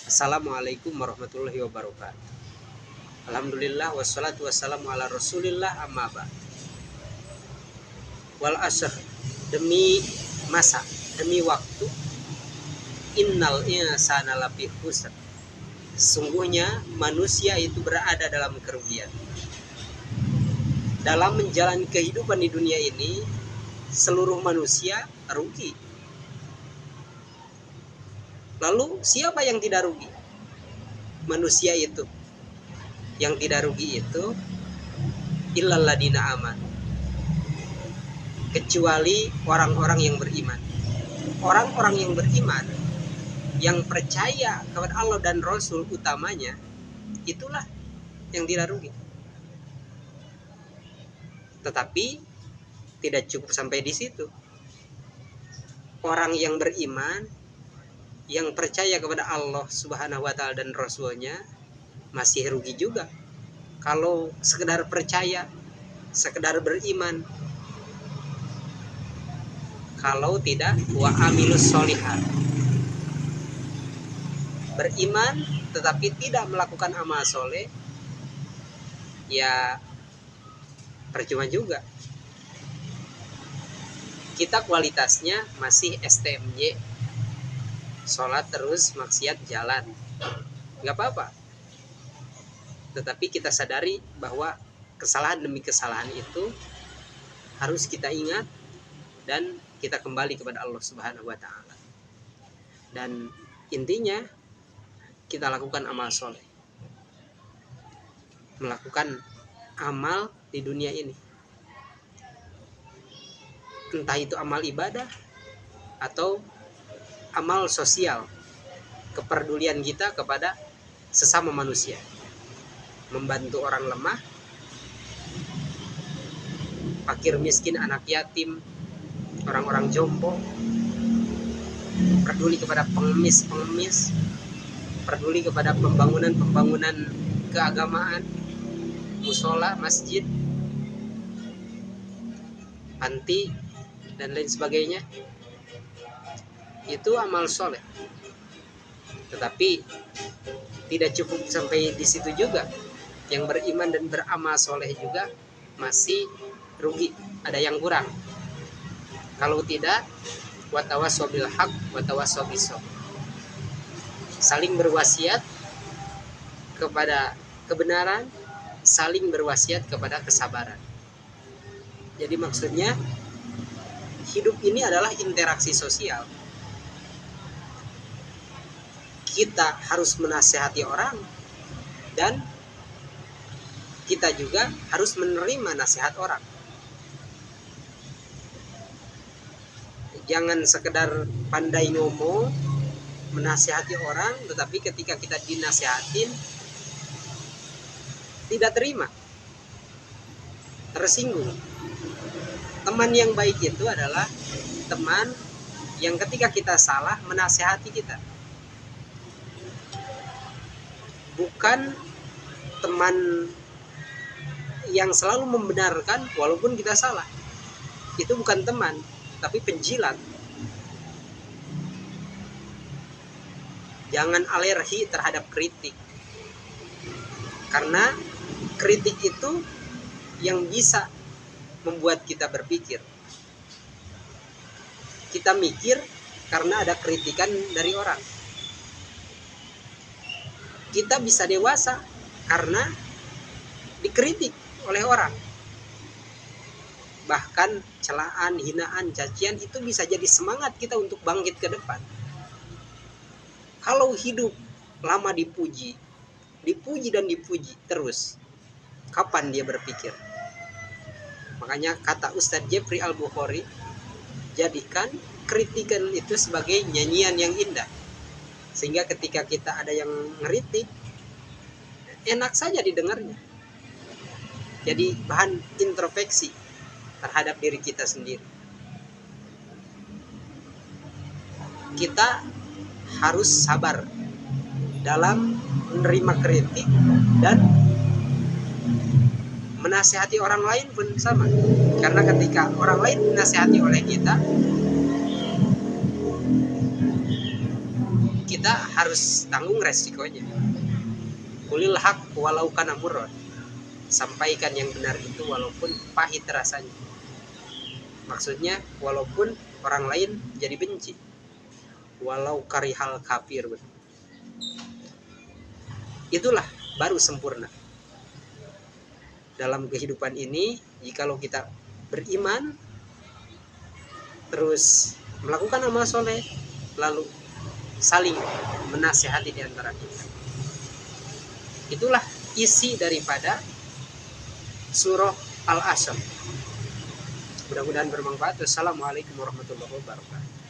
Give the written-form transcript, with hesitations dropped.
Assalamualaikum warahmatullahi wabarakatuh. Alhamdulillah wassalatu wassalamu ala rasulillah amma ba'd. Wal asr, demi masa, demi waktu, innal insana lafi khusr. Sungguhnya manusia itu berada dalam kerugian. Dalam menjalani kehidupan di dunia ini, seluruh manusia rugi. Lalu siapa yang tidak rugi? Manusia itu. Yang tidak rugi itu illal ladina aman, kecuali orang-orang yang beriman. Orang-orang yang beriman, yang percaya kepada Allah dan Rasul utamanya, itulah yang tidak rugi. Tetapi tidak cukup sampai di situ. Orang yang beriman, yang percaya kepada Allah Subhanahu wa Ta'ala dan Rasulnya, masih rugi juga. Kalau sekedar percaya, sekedar beriman, kalau tidak wa amilus sholihat, beriman tetapi tidak melakukan amal soleh, ya percuma juga. Kita kualitasnya masih STMJ, sholat terus maksiat jalan, nggak apa-apa. Tetapi kita sadari bahwa kesalahan demi kesalahan itu harus kita ingat dan kita kembali kepada Allah Subhanahu wa Ta'ala. Dan intinya kita lakukan amal soleh, melakukan amal di dunia ini, entah itu amal ibadah atau amal sosial, kepedulian kita kepada sesama manusia, membantu orang lemah, fakir miskin, anak yatim, orang-orang jompo, peduli kepada pengemis, peduli kepada pembangunan keagamaan, musola, masjid, panti, dan lain sebagainya. Itu amal soleh. Tetapi tidak cukup sampai di situ juga. Yang beriman dan beramal soleh juga masih rugi, ada yang kurang. Kalau tidak, watawassaw bil haq watawassaw bis sabr, saling berwasiat kepada kebenaran, saling berwasiat kepada kesabaran. Jadi maksudnya hidup ini adalah interaksi sosial. Kita harus menasihati orang dan kita juga harus menerima nasihat orang. Jangan sekedar pandai ngomong, menasihati orang, tetapi ketika kita dinasihatin tidak terima, tersinggung. Teman yang baik itu adalah teman yang ketika kita salah menasihati kita, bukan teman yang selalu membenarkan walaupun kita salah. Itu bukan teman, tapi penjilat. Jangan alergi terhadap kritik, karena kritik itu yang bisa membuat kita berpikir. Kita mikir karena ada kritikan dari orang. Kita bisa dewasa karena dikritik oleh orang. Bahkan celaan, hinaan, cacian itu bisa jadi semangat kita untuk bangkit ke depan. Kalau hidup lama dipuji dan dipuji terus, kapan dia berpikir? Makanya kata Ustadz Jeffrey Al-Bukhari, jadikan kritikan itu sebagai nyanyian yang indah. Sehingga ketika kita ada yang ngeritik, enak saja didengarnya. Jadi bahan introspeksi terhadap diri kita sendiri. Kita harus sabar dalam menerima kritik dan menasihati orang lain pun sama. Karena ketika orang lain dinasihati oleh kita kita harus tanggung resikonya. Kulil haq walau kana murran, sampaikan yang benar itu walaupun pahit rasanya. Maksudnya walaupun orang lain jadi benci, walau karihal kafir. Itulah baru sempurna. Dalam kehidupan ini, jikalau kita beriman, terus melakukan amal soleh, lalu saling menasehati di antara kita. Itulah isi daripada surah Al-Asr. Mudah-mudahan bermanfaat. Wassalamualaikum warahmatullahi wabarakatuh.